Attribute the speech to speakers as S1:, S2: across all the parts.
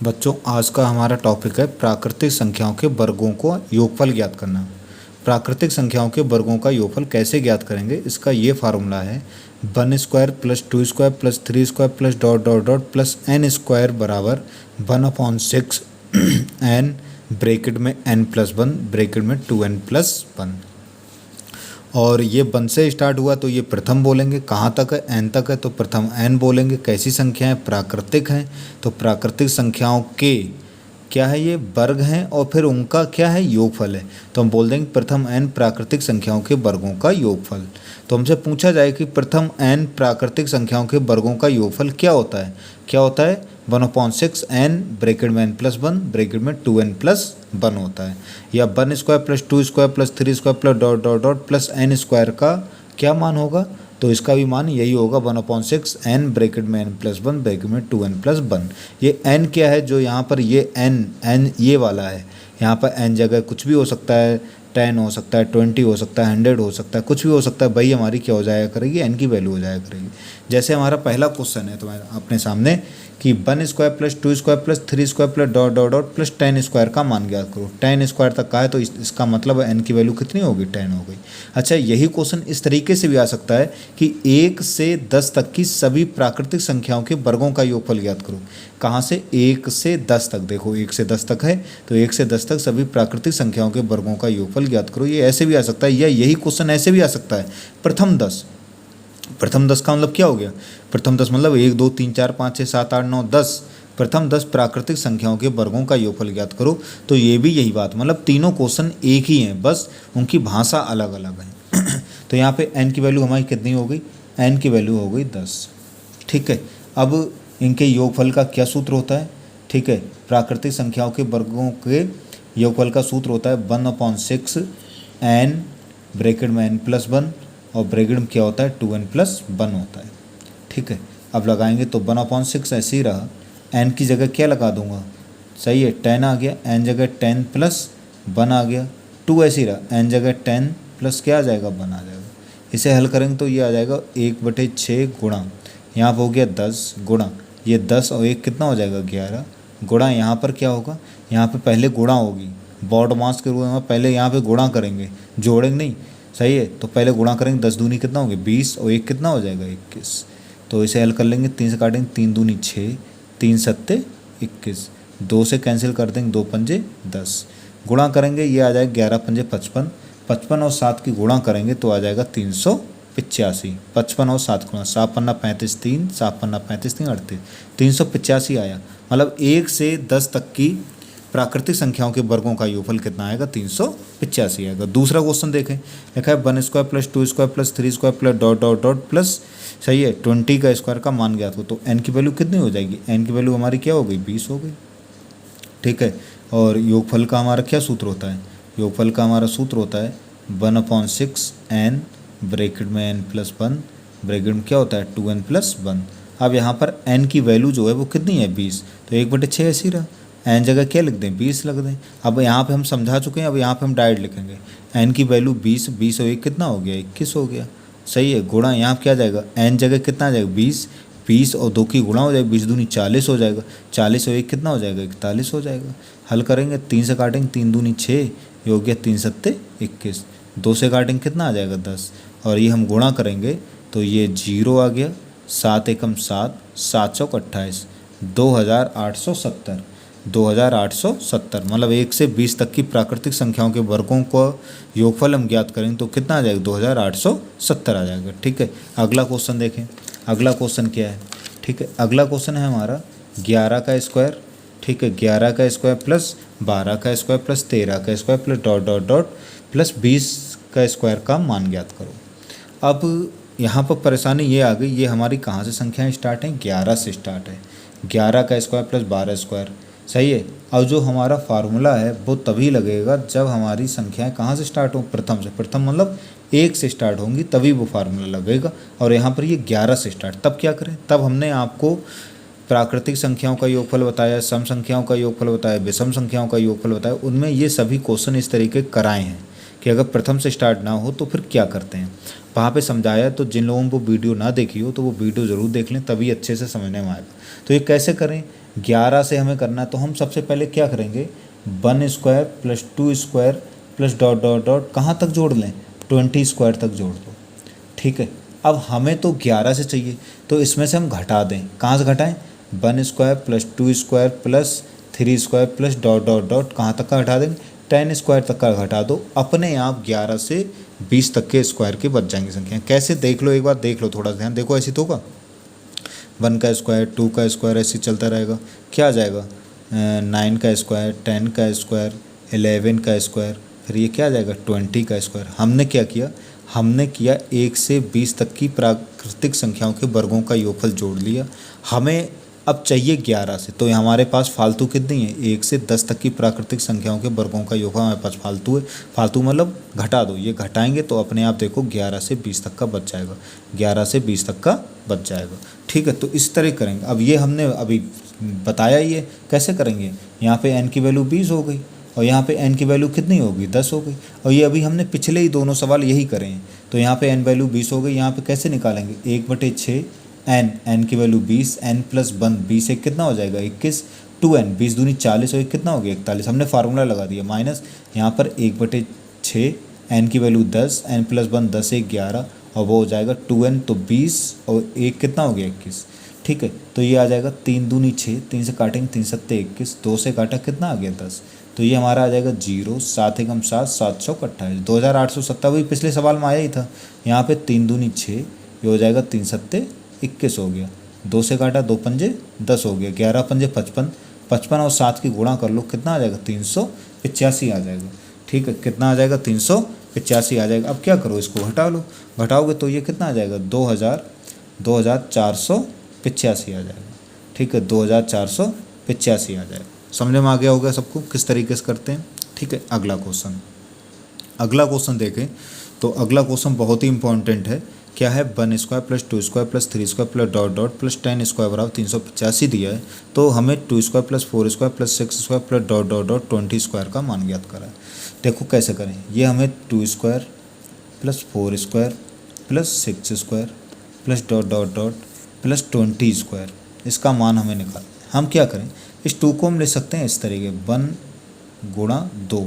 S1: बच्चों, आज का हमारा टॉपिक है प्राकृतिक संख्याओं के वर्गों को योगफल ज्ञात करना। प्राकृतिक संख्याओं के वर्गों का योगफल कैसे ज्ञात करेंगे, इसका ये फार्मूला है 1² + 2² + 3² plus dot dot dot plus n² बराबर 1/6 n ब्रैकेट में n+1 ब्रैकेट में 2n+1। और ये 1 से स्टार्ट हुआ तो ये प्रथम बोलेंगे, कहाँ तक है, n तक है तो प्रथम n बोलेंगे। कैसी संख्या है, प्राकृतिक हैं, तो प्राकृतिक संख्याओं के क्या है, ये वर्ग हैं और फिर उनका क्या है, योगफल है। तो हम बोल देंगे प्रथम n प्राकृतिक संख्याओं के वर्गों का योगफल। तो हमसे पूछा जाए कि प्रथम n प्राकृतिक संख्याओं के वर्गों का योगफल क्या होता है, 1/6 n ब्रैकेट में n+1 ब्रैकेट में 2n+1 होता है। या 1² + 2² + 3² plus dot dot dot plus n² का क्या मान होगा, तो इसका भी मान यही होगा 1/6 n ब्रैकेट में n+1 ब्रैकेट में 2n+1। ये n क्या है, जो यहाँ पर ये n ये वाला है, यहाँ पर n जगह कुछ भी हो सकता है, 10 हो सकता है, 20 हो सकता है, 100 हो सकता है, कुछ भी हो सकता है। भाई हमारी क्या हो जाया करेगी, n की वैल्यू हो जाया करेगी। जैसे हमारा पहला क्वेश्चन है तुम्हारे अपने सामने कि 1² + 2² + 3² plus dot dot dot plus 10² का मान ज्ञात करो। 10² तक का है तो इसका मतलब n की वैल्यू कितनी होगी, 10 हो गई। अच्छा, यही क्वेश्चन इस तरीके से भी आ सकता है कि 1 से 10 तक की सभी प्राकृतिक संख्याओं के वर्गों का योगफल ज्ञात करो। कहाँ से, 1 से 10 तक। देखो 1 से 10 तक है तो 1 से 10 तक सभी प्राकृतिक संख्याओं के वर्गों का योगफल ज्ञात करो। ये ऐसे भी आ सकता है, या यही क्वेश्चन ऐसे भी आ सकता है, प्रथम 10। प्रथम 10 का मतलब क्या हो गया, प्रथम 10 मतलब 1 2 3 4 5 6 7 8 9 10, प्रथम 10 प्राकृतिक संख्याओं के वर्गों का योगफल ज्ञात करो। तो ये भी यही बात, मतलब तीनों क्वेश्चन एक ही हैं, बस उनकी भाषा अलग अलग है। तो यहाँ पे n की वैल्यू हमारी कितनी हो गई, n की वैल्यू हो गई 10। ठीक है, अब इनके योगफल का क्या सूत्र होता है। ठीक है, प्राकृतिक संख्याओं के वर्गों के योगफल का सूत्र होता है 1/6 n ब्रैकेट में n+1 और ब्रैकेट में क्या होता है, 2n+1 होता है। ठीक है, अब लगाएंगे तो 1/6 ऐसे ही रहा, n की जगह क्या लगा दूंगा, सही है 10 आ गया, n जगह 10+1 आ गया, 2 ऐसे ही रहा, n जगह 10 प्लस क्या आ जाएगा, 1 आ जाएगा। इसे हल करेंगे तो ये आ जाएगा 1/6 गुणा, यहाँ पर हो गया 10 गुणा, ये 10 और 1 कितना हो जाएगा, 11 गुणा, यहाँ पर क्या होगा, यहाँ पर पहले गुणा होगी, बॉड मास के रूप में पहले यहाँ पे गुणा करेंगे, जोड़ेंगे नहीं, सही है। तो पहले गुणा करेंगे, 10 दूनी कितना होगी 20 और 1 कितना हो जाएगा 21। तो इसे हल कर लेंगे, 3 से काटेंगे, 3 दूनी 6, 3 सत्ते 21, 2 से कैंसिल कर देंगे, 2 पंजे 10, गुणा करेंगे ये आ जाएगा 11 पंजे 55, 55 और 7 की गुणा करेंगे तो आ जाएगा 385। 55 और 7 गुणा, 7 पन्ना 35 3, 7 पन्ना 35 3 38, 385 आया। मतलब 1 से 10 तक की प्राकृतिक संख्याओं के वर्गों का योगफल कितना आएगा, 385 आएगा। दूसरा क्वेश्चन देखें, लिखा है 1² + 2² + 3² plus dot dot dot plus, सही है 20 का स्क्वायर का मान ज्ञात हो। तो n की वैल्यू कितनी हो जाएगी, n की वैल्यू हमारी क्या हो गई, 20 हो गई। ठीक है, और योगफल का हमारा क्या सूत्र होता है, योगफल का हमारा सूत्र होता है 1/6 n ब्रैकेट में n+1 ब्रैकेट में क्या होता है, 2n+1। अब यहाँ पर n की वैल्यू जो है वो कितनी है, 20, तो 1/6 ऐसे ही रहा, n जगह क्या लिख दें, 20 लिख दें। अब यहाँ पे हम समझा चुके हैं, अब यहाँ पे हम डायरेक्ट लिखेंगे, n की वैल्यू 20, 20 और 1 कितना हो गया, 21 हो गया, सही है। गुणा यहाँ क्या जाएगा, n जगह कितना आ जाएगा, 20, 20 और 2 की गुणा हो जाएगा, 20 दूनी 40 हो जाएगा, 40 और 1 कितना हो जाएगा, 41 हो जाएगा। हल करेंगे, 3 से काटेंगे, 3 दूनी 6, ये हो गया 3 सत्ते 21, 2 से काटेंगे कितना आ जाएगा 10, और ये हम गुणा करेंगे तो ये 0 आ गया, 7 एकम 7, 7 चौक 28, 2870, 2870। मतलब 1 से 20 तक की प्राकृतिक संख्याओं के वर्गों को योगफल हम ज्ञात करेंगे तो कितना आ जाएगा, 2870 आ जाएगा। ठीक है, अगला क्वेश्चन देखें, अगला क्वेश्चन क्या है। ठीक है, अगला क्वेश्चन है हमारा 11 का स्क्वायर। ठीक है, 11 का स्क्वायर प्लस 12 का स्क्वायर प्लस 13 का square plus dot dot dot plus 20 का स्क्वायर का मान ज्ञात करो। अब यहाँ पर परेशानी ये आ गई, ये हमारी कहाँ से संख्याएँ स्टार्ट हैं, 11 से स्टार्ट है, 11 का स्क्वायर प्लस 12 स्क्वायर, सही है। और जो हमारा फार्मूला है वो तभी लगेगा जब हमारी संख्याएं कहाँ से स्टार्ट हो, प्रथम से। प्रथम मतलब 1 से स्टार्ट होंगी तभी वो फार्मूला लगेगा, और यहाँ पर ये 11 से स्टार्ट। तब क्या करें, तब हमने आपको प्राकृतिक संख्याओं का योगफल बताया, सम संख्याओं का योगफल बताया, विषम संख्याओं का योगफल बताया, उनमें ये सभी क्वेश्चन इस तरीके कराए हैं कि अगर प्रथम से स्टार्ट ना हो तो फिर क्या करते हैं, वहाँ पे समझाया। तो जिन लोगों को वीडियो ना देखी हो तो वो वीडियो ज़रूर देख लें, तभी अच्छे से समझने में आएगा। तो ये कैसे करें, 11 से हमें करना है, तो हम सबसे पहले क्या करेंगे, 1 square plus 2 square plus dot dot dot कहाँ तक जोड़ लें, 20 स्क्वायर तक जोड़ दो। ठीक है, अब हमें तो 11 से चाहिए, तो इसमें से हम घटा दें। कहाँ से घटाएं, 1 square plus 2 square plus 3 square plus dot dot dot कहाँ तक का घटा देंगे, 10 स्क्वायर तक का घटा दो। अपने आप 11 से 20 तक के स्क्वायर के बच जाएंगी संख्या। कैसे, देख लो एक बार, देख लो थोड़ा ध्यान देखो, ऐसे तो होगा 1 का स्क्वायर 2 का स्क्वायर ऐसे चलता रहेगा। क्या आ जाएगा, 9 का स्क्वायर 10 का स्क्वायर 11 का स्क्वायर, फिर ये क्या आ जाएगा 20 का स्क्वायर। हमने क्या किया, हमने किया 1 से 20 तक की प्राकृतिक संख्याओं के वर्गों का योगफल जोड़ लिया। हमें अब चाहिए 11 से, तो हमारे पास फालतू कितनी है, 1 से 10 तक की प्राकृतिक संख्याओं के वर्गों का योगफल हमारे पास फालतू है। फालतू मतलब घटा दो, ये घटाएंगे तो अपने आप देखो 11 से 20 तक का बच जाएगा, 11 से 20 तक का बच जाएगा। ठीक है, तो इस तरह करेंगे। अब ये हमने अभी बताया ही है कैसे करेंगे। यहाँ पे n की वैल्यू 20 हो गई और यहाँ पे n की वैल्यू कितनी होगी, 10 हो गई। और ये अभी हमने पिछले ही दोनों सवाल यही करे हैं। तो यहाँ पे n वैल्यू 20 हो गई, यहाँ पे कैसे निकालेंगे, 1/6 n की वैल्यू 20, n प्लस 1 20 एक कितना हो जाएगा 21, 2n 20 दूनी 40 और एक कितना हो गया 41। हमने फार्मूला लगा दिया, माइनस यहाँ पर 1/6 n की वैल्यू 10, n प्लस 1 10 एक 11 और वो हो जाएगा 2n, तो 20 और एक कितना हो गया 21। ठीक है, तो ये आ जाएगा 3 दूनी 6, 3 से काटेंगे 3 सत्ते 21, 2 से काटा कितना आ गया 10, तो ये हमारा आ जाएगा 0, 7 एकम 7, 728, 2870 वही पिछले सवाल में आया ही था। यहाँ पे 3 दूनी 6, ये हो जाएगा 3 सत्ते 21 हो गया, 2 से काटा 2 पंजे 10 हो गया, 11 पंजे 55, 55 और 7 की गुणा कर लो कितना आ जाएगा 385 आ जाएगा। ठीक है, कितना आ जाएगा 385 आ जाएगा। अब क्या करो, इसको घटा लो, घटाओगे तो ये कितना आ जाएगा 2485 आ जाएगा। ठीक है, 2485 आ जाएगा। समझ में आ गया होगा सबको किस तरीके से करते हैं। ठीक है, अगला क्वेश्चन देखें तो अगला क्वेश्चन बहुत ही इंपॉर्टेंट है। क्या है, 1 square plus 2 square plus 3 square plus dot dot plus 10 square बराबर 385 दिया है। तो हमें 2 square plus 4 square plus 6 square plus dot dot dot 20 square का मान ज्ञात करा है। देखो कैसे करें, ये हमें 2 square plus 4 square plus 6 square plus dot dot dot plus 20 square, इसका मान हमें निकालना है। हम क्या करें, इस 2 को हम ले सकते हैं इस तरीके, 1 गुणा 2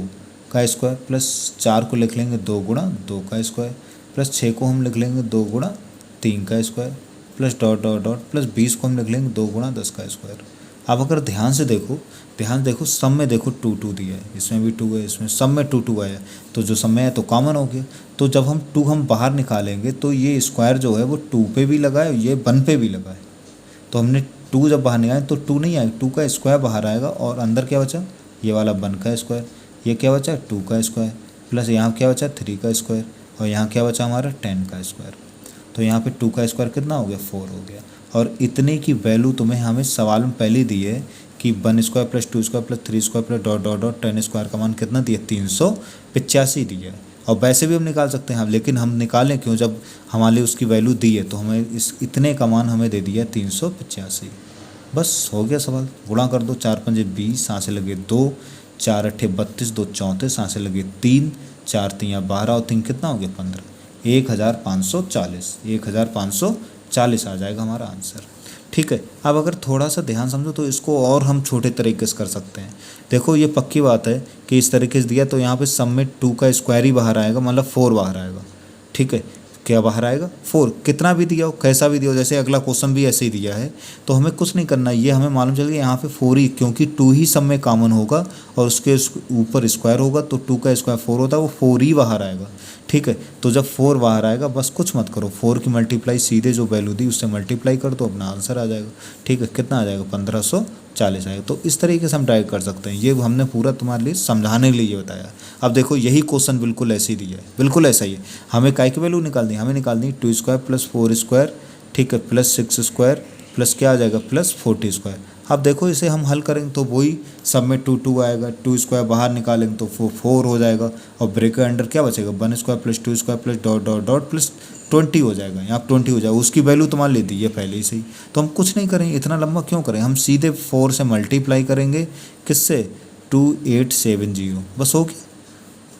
S1: का स्क्वायर प्लस 4 को लिख लेंगे 2 गुणा 2 का स्क्वायर प्लस 6 को हम लिख लेंगे 2 गुणा 3 का square plus dot dot dot plus 20 को हम लिख लेंगे 2 गुणा 10 का स्क्वायर। अब अगर ध्यान देखो सब में देखो 2 2 दिया है, इसमें भी 2 है, इसमें सब में 2 2 आया, तो जो सब में है तो कॉमन हो गया। तो जब हम 2 हम बाहर निकालेंगे तो ये स्क्वायर जो है वो 2 पे भी लगा है, ये 1 पे भी लगा है। तो हमने 2 जब बाहर निकाले तो 2 नहीं आएगा, 2 का स्क्वायर बाहर आएगा और अंदर क्या बचा, ये वाला 1 का स्क्वायर, ये क्या बचा 2 का स्क्वायर प्लस यहाँ क्या बचा 3 का स्क्वायर और यहाँ क्या बचा हमारा 10 का स्क्वायर। तो यहाँ पे 2 का स्क्वायर कितना हो गया 4 हो गया। और इतने की वैल्यू तुम्हें हमें सवाल में पहले दी है कि 1 square plus 2 square plus 3 square plus dot dot dot 10 square का मान कितना दिया 385 दिया है। और वैसे भी हम निकाल सकते हैं, लेकिन हम निकालें क्यों, जब हमारे उसकी वैल्यू दी है तो हमें इस इतने का मान हमें दे दिया 385। बस हो गया सवाल। गुणा कर दो, 4 पंजे 20, सांसें लगे 2, 4 अट्ठे 32, 2 34, सांसें लगे 3, 4 तियाँ 12 और 3 कितना हो गया 15, 1540 आ जाएगा हमारा आंसर। ठीक है, अब अगर थोड़ा सा ध्यान समझो तो इसको और हम छोटे तरीके से कर सकते हैं। देखो ये पक्की बात है कि इस तरीके से दिया तो यहाँ पे सब में 2 का स्क्वायर ही बाहर आएगा, मतलब 4 बाहर आएगा। ठीक है, क्या बाहर आएगा 4, कितना भी दिया हो कैसा भी दिया हो, जैसे अगला क्वेश्चन भी ऐसे ही दिया है तो हमें कुछ नहीं करना, ये हमें मालूम चल गया यहाँ पे 4 ही, क्योंकि 2 ही सब में कॉमन होगा और उसके ऊपर स्क्वायर होगा तो 2 का स्क्वायर 4 होता है, वो 4 ही बाहर आएगा। ठीक है, तो जब 4 बाहर आएगा बस कुछ मत करो, 4 की मल्टीप्लाई सीधे जो वैल्यू दी उससे मल्टीप्लाई कर दो, अपना आंसर आ जाएगा। ठीक है, कितना आ जाएगा 1540 आएगा। तो इस तरीके से हम ट्राई कर सकते हैं, ये हमने पूरा तुम्हारे लिए समझाने के लिए ये बताया। अब देखो यही क्वेश्चन बिल्कुल ऐसे ही दिया है, बिल्कुल ऐसा ही है। हमें काय की वैल्यू निकालनी है, हमें निकालनी 2 स्क्वायर प्लस 4 स्क्वायर, ठीक है, प्लस 6 स्क्वायर प्लस क्या आ जाएगा प्लस 40 स्क्वायर। अब देखो इसे हम हल करेंगे तो वही सब में 2 2 आएगा, 2 स्क्वायर बाहर निकालेंगे तो 4 हो जाएगा और ब्रेक के अंडर क्या बचेगा 1 square plus 2 square plus dot dot dot plus 20 हो जाएगा। यहाँ 20 हो जाएगा, उसकी वैल्यू तुम्हारे ले दी है पहले ही सही, तो हम कुछ नहीं करेंगे, इतना लंबा क्यों करें, हम सीधे 4 से मल्टीप्लाई करेंगे किससे 2870, बस हो गया।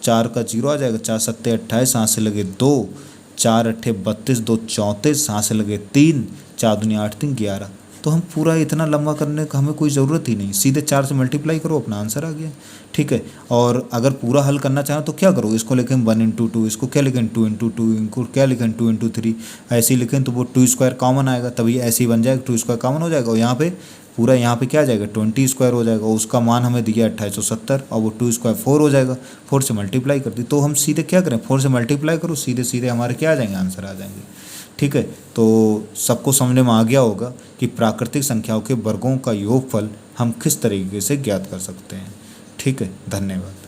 S1: 4 का 0 आ जाएगा, 4 सत्ते 28, यहाँ से लगे 2, 4 अट्ठे 32, 2 34, यहाँ से लगे 3, 4 दूनी 8 3 11, तो तो हम पूरा इतना लंबा करने का हमें कोई ज़रूरत ही नहीं, सीधे 4 से मल्टीप्लाई करो, अपना आंसर आ गया। ठीक है, और अगर पूरा हल करना चाहें तो क्या करो, इसको लिखें 1 × 2, इसको क्या लिखें 2 × 2, इनको क्या लिखें 2 × 3, ऐसे ही लिखें तो वो 2² कॉमन आएगा, तभी ऐसे ही बन जाएगा, 2² कॉमन हो जाएगा, और यहाँ पे पूरा यहाँ पे क्या आ जाएगा 20² हो जाएगा, उसका मान हमें दिया 2870, और वो 2² 4 हो जाएगा, 4 से मल्टीप्लाई कर दी, तो हम सीधे क्या करें 4 से मल्टीप्लाई करो, सीधे सीधे हमारे क्या आ जाएंगे, आंसर आ जाएंगे। ठीक है, तो सबको समझ में आ गया होगा कि प्राकृतिक संख्याओं के वर्गों का योगफल हम किस तरीके से ज्ञात कर सकते हैं। ठीक है, धन्यवाद।